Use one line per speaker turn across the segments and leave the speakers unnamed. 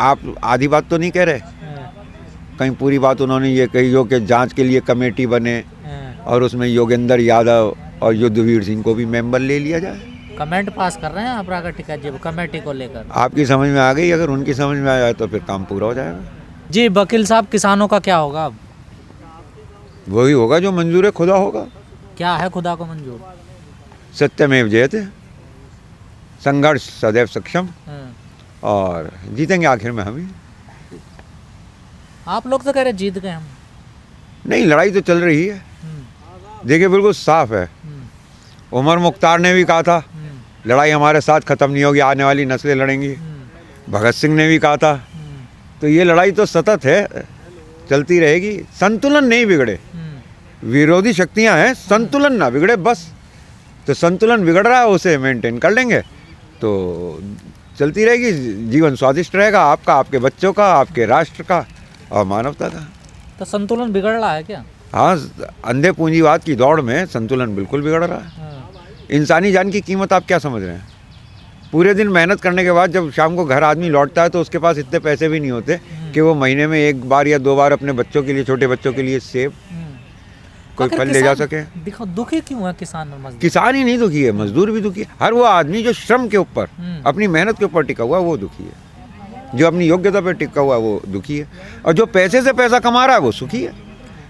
आप आधी बात तो नहीं कह रहे, कहीं पूरी बात उन्होंने ये कही हो कि जांच के लिए कमेटी बने और उसमें योगेंद्र यादव और युद्धवीर सिंह को भी मेंबर ले लिया जाए।
कमेंट पास कर रहे हैं आप प्राकृतिक जी कमेटी को लेकर।
आपकी समझ में आ गई, अगर उनकी समझ में आ जाए तो फिर काम पूरा हो जाएगा।
जी वकील साहब, किसानों का क्या होगा अब?
वही होगा जो मंजूर है खुदा होगा।
क्या है खुदा को मंजूर?
सत्यमेव जयते, संघर्ष सदैव सक्षम, और जीतेंगे आखिर में हम ही।
आप लोग तो कह रहे जीत गए हम।
नहीं, लड़ाई तो चल रही है। देखिए बिल्कुल साफ है। उमर मुख्तार ने भी कहा था लड़ाई हमारे साथ ख़त्म नहीं होगी, आने वाली नस्लें लड़ेंगी। भगत सिंह ने भी कहा था। तो ये लड़ाई तो सतत है, चलती रहेगी। संतुलन नहीं बिगड़े, विरोधी शक्तियां हैं, संतुलन ना बिगड़े बस। तो संतुलन बिगड़ रहा है, उसे मेंटेन कर लेंगे तो चलती रहेगी। जीवन स्वादिष्ट रहेगा, आपका, आपके बच्चों का, आपके राष्ट्र का और मानवता का।
तो संतुलन बिगड़ रहा है क्या?
हाँ, अंधे पूंजीवाद की दौड़ में संतुलन बिल्कुल बिगड़ रहा है। इंसानी जान की कीमत आप क्या समझ रहे हैं? पूरे दिन मेहनत करने के बाद जब शाम को घर आदमी लौटता है तो उसके पास इतने पैसे भी नहीं होते कि वो महीने में एक बार या दो बार अपने बच्चों के लिए, छोटे बच्चों के लिए सेब, कोई फल ले जा सके।
देखो दुखी क्यों है किसान और मजदूर?
किसान ही नहीं दुखी है, मजदूर भी दुखी है। हर वो आदमी जो श्रम के ऊपर, अपनी मेहनत के ऊपर टिका हुआ है वो दुखी है। जो अपनी योग्यता पर टिका हुआ है वो दुखी है। और जो पैसे से पैसा कमा रहा है वो सुखी है।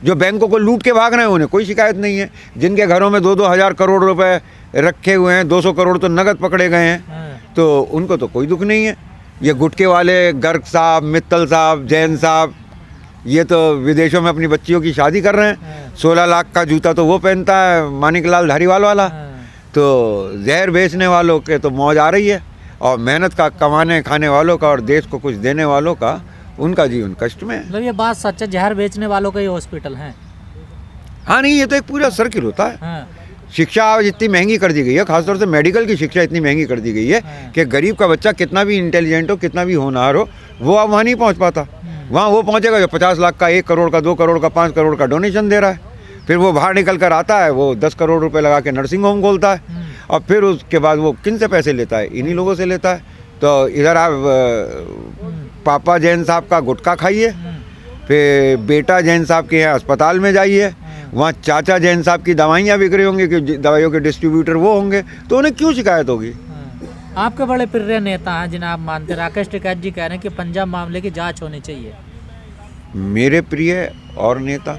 जो बैंकों को लूट के भाग रहे हैं उन्हें कोई शिकायत नहीं है। जिनके घरों में 2-2 हज़ार करोड़ रुपए रखे हुए हैं, 200 करोड़ तो नगद पकड़े गए हैं, तो उनको तो कोई दुख नहीं है। ये गुटके वाले गर्ग साहब, मित्तल साहब, जैन साहब, ये तो विदेशों में अपनी बच्चियों की शादी कर रहे हैं। 16 लाख का जूता तो वो पहनता है, मानिकलाल धारीवाल वाला। तो जहर बेचने वालों के तो मौज आ रही है, और मेहनत का कमाने खाने वालों का और देश को कुछ देने वालों का, उनका जीवन कष्ट में है।
मतलब ये बात सच है, जहर बेचने वालों का ही हॉस्पिटल है?
हाँ नहीं, ये तो एक पूरा सर्किल होता है। शिक्षा आज इतनी महंगी कर दी गई है, खासतौर से मेडिकल की शिक्षा इतनी महंगी कर दी गई है कि गरीब का बच्चा कितना भी इंटेलिजेंट हो, कितना भी होनहार हो, वो अब वहाँ नहीं पहुँच पाता। वहाँ वो पहुँचेगा जो 50 लाख का, 1 करोड़ का, 2 करोड़ का, 5 करोड़ का डोनेशन दे रहा है। फिर वो बाहर निकल कर आता है, वो 10 करोड़ रुपए लगा के नर्सिंग होम खोलता है, और फिर उसके बाद वो किन से पैसे लेता है? इन्हीं लोगों से लेता है। तो इधर आप पापा जैन साहब का गुटखा खाइए, फिर बेटा जैन साहब के यहाँ अस्पताल में जाइए, वहाँ चाचा जैन साहब की दवाइयाँ बिक रही होंगी कि दवाइयों के डिस्ट्रीब्यूटर वो होंगे, तो उन्हें क्यों शिकायत होगी?
आपके बड़े प्रिय नेता हैं जिन्हें आप मानते, राकेश टिकैत जी कह रहे हैं कि पंजाब मामले की जांच होनी चाहिए।
मेरे प्रिय और नेता,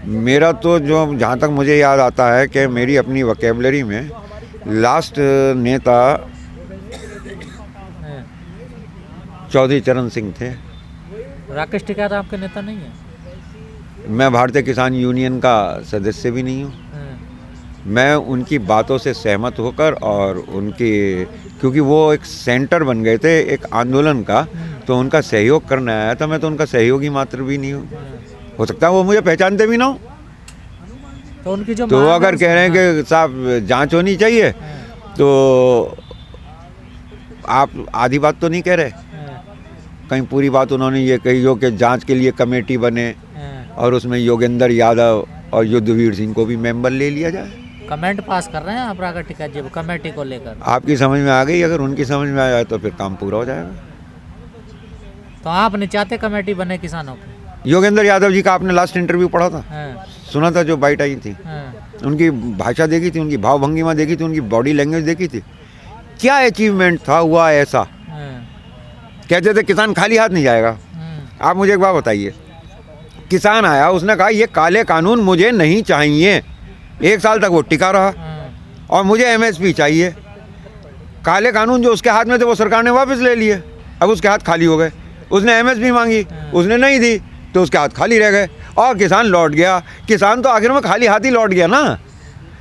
मेरा तो जो जहाँ तक मुझे याद आता है कि मेरी अपनी वोकैबुलरी में लास्ट नेता चौधरी चरण सिंह थे।
राकेश टिकैत आपके नेता नहीं है?
मैं भारतीय किसान यूनियन का सदस्य भी नहीं हूँ। मैं उनकी बातों से सहमत होकर और उनके, क्योंकि वो एक सेंटर बन गए थे एक आंदोलन का, तो उनका सहयोग करने आया था। मैं तो उनका सहयोगी मात्र भी नहीं हूँ। हो सकता है वो मुझे पहचानते भी ना हो।
तो उनकी जो
तो अगर कह रहे हैं कि साहब जांच होनी चाहिए, तो आप आधी बात तो नहीं कह रहे, कहीं पूरी बात उन्होंने ये कही हो कि जांच के लिए कमेटी बने और उसमें योगेंद्र यादव और युद्धवीर सिंह को भी मेंबर ले लिया जाए।
कमेंट पास कर रहे हैं आप प्राकृतिक जी कमेटी को लेकर।
आपकी समझ में आ गई, अगर उनकी समझ में आ जाए तो फिर काम पूरा हो जाएगा।
तो आप नहीं चाहते कमेटी बने किसानों की?
योगेंद्र यादव जी का आपने लास्ट इंटरव्यू पढ़ा था? सुना था, जो बाइट आई थी, उनकी भाषा देखी थी, उनकी भावभंगिमा देखी थी, उनकी बॉडी लैंग्वेज देखी थी। क्या अचीवमेंट था हुआ ऐसा? कहते थे किसान खाली हाथ नहीं जाएगा। आप मुझे एक बात बताइए, किसान आया, उसने कहा ये काले कानून मुझे नहीं चाहिए, 1 साल तक वो टिका रहा, और मुझे एमएसपी चाहिए। काले कानून जो उसके हाथ में थे वो सरकार ने वापस ले लिए, अब उसके हाथ खाली हो गए। उसने एमएसपी मांगी, उसने नहीं दी, तो उसके हाथ खाली रह गए, और किसान लौट गया। किसान तो आखिर में खाली हाथ ही लौट गया ना।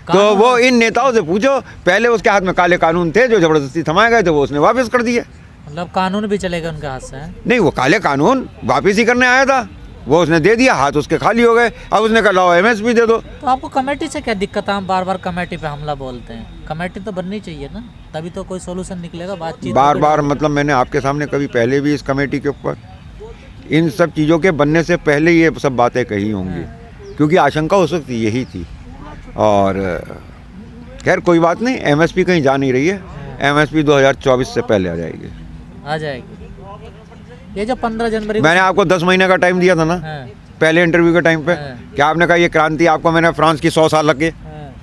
तो वो इन नेताओं से पूछो, पहले उसके हाथ में काले कानून थे जो जबरदस्ती थमाए गए थे, वो उसने वापस कर दिए।
मतलब कानून भी चलेगा उनके हाथ से?
नहीं, वो काले कानून वापस ही करने आया था, वो उसने दे दिया, हाथ उसके खाली हो गए। अब उसने कहा लाओ एमएसपी दे दो।
तो आपको कमेटी से क्या दिक्कत है? हम बार बार कमेटी पे हमला बोलते हैं। कमेटी तो बननी चाहिए ना, तभी तो कोई सोल्यूशन निकलेगा। बातचीत
बार बार मतलब मैंने आपके सामने कभी पहले भी इस कमेटी के ऊपर इन सब चीज़ों के बनने से पहले ये सब बातें कही होंगी, क्योंकि आशंका उस वक्त यही थी। और खैर कोई बात नहीं, एमएसपी कहीं जा नहीं रही है। एमएसपी 2024 से पहले आ जाएगी।
आ जाएगी। ये जो 15 जनवरी
मैंने आपको 10 महीने का टाइम दिया था ना
हाँ,
पहले इंटरव्यू के टाइम पे,
हाँ।
क्या आपने कहा ये क्रांति आपको मैंने फ्रांस की 100 साल लग गए,
हाँ,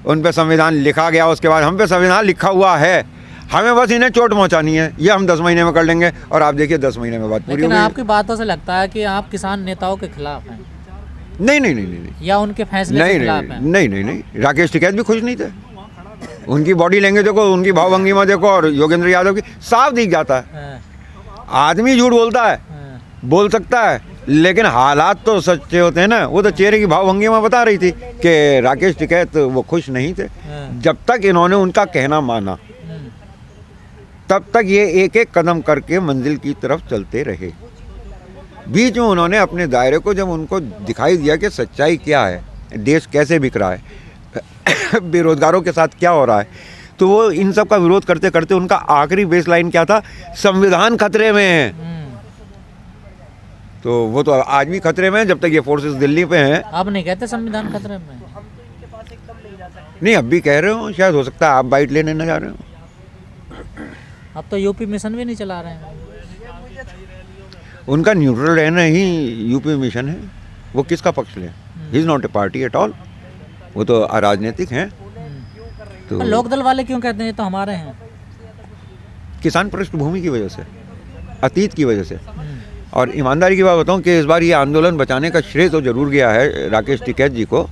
उन पे संविधान लिखा गया, उसके बाद हम पे संविधान लिखा हुआ है, हमें बस इन्हें चोट पहुंचानी है, ये हम 10 महीने में कर लेंगे और आप देखिए 10 महीने में बात पूरी हो
लेकिन
गई।
आपकी बातों से लगता है कि आप किसान नेताओं के खिलाफ हैं
नहीं नहीं नहीं नहीं नहीं
या उनके फैसले
नहीं
के खिलाफ
नहीं
हैं।
नहीं नहीं नहीं राकेश टिकैत भी खुश नहीं थे, उनकी बॉडी लैंग्वेज देखो, उनकी भावभंगिमा देखो, और योगेंद्र यादव की साफ दिख जाता है।
हाँ,
आदमी झूठ बोलता है,
हाँ,
बोल सकता है, लेकिन हालात तो सच्चे होते हैं ना। वो तो चेहरे की भावभंगिमा बता रही थी कि राकेश टिकैत वो खुश नहीं थे।
हाँ,
जब तक इन्होंने उनका कहना माना
हम्म,
तब तक ये एक एक कदम करके मंजिल की तरफ चलते रहे। बीच में उन्होंने अपने दायरे को जब उनको दिखाई दिया कि सच्चाई क्या है, देश कैसे बिक रहा है, बेरोजगारों के साथ क्या हो रहा है, तो वो इन सब का विरोध करते करते उनका आखिरी बेस लाइन क्या था, संविधान खतरे में है। तो वो तो आज भी खतरे में है जब तक ये फोर्सेस दिल्ली पे हैं।
आप नहीं कहते संविधान खतरे में?
नहीं अब भी कह रहे हो, शायद हो सकता है आप बाइट लेने न जा रहे हो।
अब तो यूपी मिशन भी नहीं चला रहे हैं।
उनका न्यूट्रल रहना ही यूपी मिशन है, वो किसका पक्ष लें? He is not a party at all, वो तो अराजनीतिक हैं। तो
लोकदल वाले क्यों कहते हैं ये तो हमारे हैं?
किसान पृष्ठभूमि की वजह से, अतीत की वजह से। और ईमानदारी की बात बताऊं कि इस बार ये आंदोलन बचाने का श्रेय तो जरूर गया है राकेश टिकैत जी को,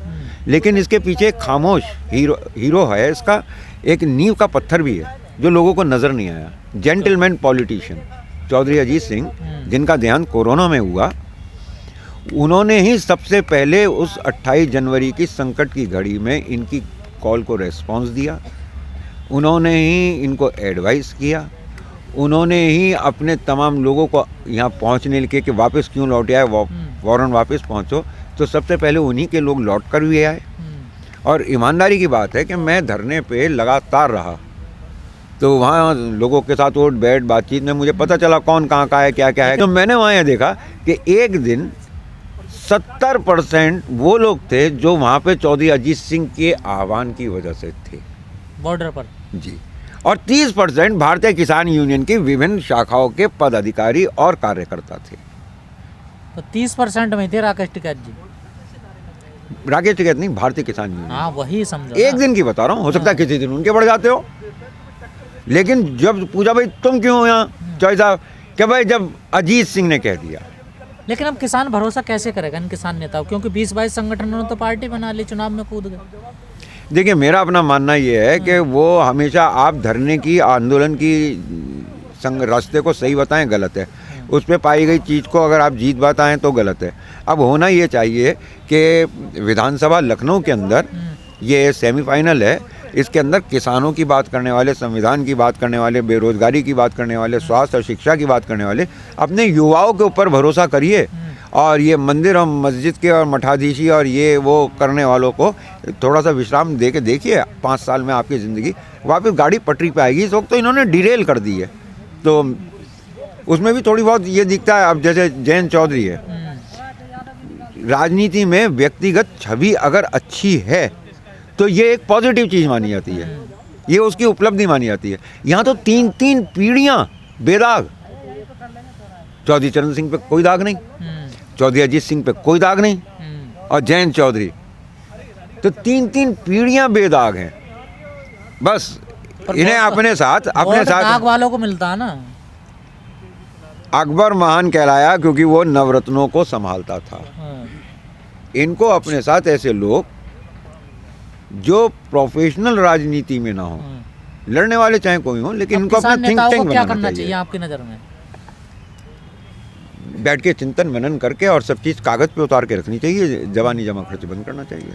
लेकिन इसके पीछे एक खामोश हीरो है, इसका एक नींव का पत्थर भी है जो लोगों को नज़र नहीं आया। जेंटलमैन पॉलिटिशियन चौधरी अजीत सिंह, जिनका देहांत कोरोना में हुआ, उन्होंने ही सबसे पहले उस 28 जनवरी की संकट की घड़ी में इनकी कॉल को रेस्पॉन्स दिया, उन्होंने ही इनको एडवाइस किया, उन्होंने ही अपने तमाम लोगों को यहाँ पहुँचने के कि वापस क्यों लौट आए, फ़ौरन वापस पहुँचो। तो सबसे पहले उन्हीं के लोग लौट कर भी आए। और ईमानदारी की बात है कि मैं धरने पे लगातार रहा, तो वहाँ लोगों के साथ उठ बैठ बातचीत में मुझे पता चला कौन कहाँ का है, क्या क्या है। तो मैंने वहाँ यह देखा कि एक दिन 70% वो लोग थे जो वहाँ पे चौधरी अजीत सिंह के आह्वान की वजह से थे
बॉर्डर पर
जी, और 30% भारतीय किसान यूनियन की विभिन्न शाखाओं के पदाधिकारी और कार्यकर्ता थे।
तो 30% में थे राकेश टिकैत जी।
राकेश टिकैत नहीं, भारतीय किसान यूनियन।
हाँ वही समझो
एक दिन की बता रहा हूँ, हो सकता है किसी दिन उनके बढ़ जाते हो, लेकिन जब पूछा भाई तुम क्यों हो यहाँ चौधरी साहब, क्या भाई जब अजीत सिंह ने कह दिया।
लेकिन अब किसान भरोसा कैसे करेगा इन किसान नेताओं, क्योंकि 20-22 संगठनों ने तो पार्टी बना ली, चुनाव में कूद गए।
देखिए मेरा अपना मानना ये है कि वो हमेशा आप धरने की, आंदोलन की रास्ते को सही बताएं, गलत है। उस पर पाई गई चीज़ को अगर आप जीत बताएं तो गलत है। अब होना ये चाहिए कि विधानसभा लखनऊ के अंदर ये सेमीफाइनल है, इसके अंदर किसानों की बात करने वाले, संविधान की बात करने वाले, बेरोजगारी की बात करने वाले, स्वास्थ्य और शिक्षा की बात करने वाले अपने युवाओं के ऊपर भरोसा करिए। और ये मंदिर और मस्जिद के और मठाधीशी और ये वो करने वालों को थोड़ा सा विश्राम दे के देखिए, 5 साल में आपकी ज़िंदगी वापस गाड़ी पटरी पे आएगी। इस वक्त तो इन्होंने डिरेल कर दी है, तो उसमें भी थोड़ी बहुत ये दिखता है। अब जैसे जयंत चौधरी है, राजनीति में व्यक्तिगत छवि अगर अच्छी है तो ये एक पॉजिटिव चीज़ मानी जाती है, ये उसकी उपलब्धि मानी जाती है। यहाँ तो 3 पीढ़ियाँ बेदाग, चौधरी चरण सिंह पे कोई दाग नहीं, चौधरी अजीत सिंह पे कोई दाग नहीं, और जयंत चौधरी, तो 3 पीढ़ियाँ बेदाग हैं। बस इन्हें अपने साथ
दाग वालों को मिलता है ना।
अकबर महान कहलाया क्योंकि वो नवरत्नों को संभालता था। इनको अपने साथ ऐसे लोग जो प्रोफेशनल राजनीति में ना हो, लड़ने वाले चाहे कोई हो, लेकिन इनको अपना थिंक टैंक
क्या
बनाना
करना
चाहिए
आपकी नज़र में?
बैठ के चिंतन मनन करके और सब चीज़ कागज़ पे उतार के रखनी चाहिए, जवानी जमा खर्च बंद करना चाहिए।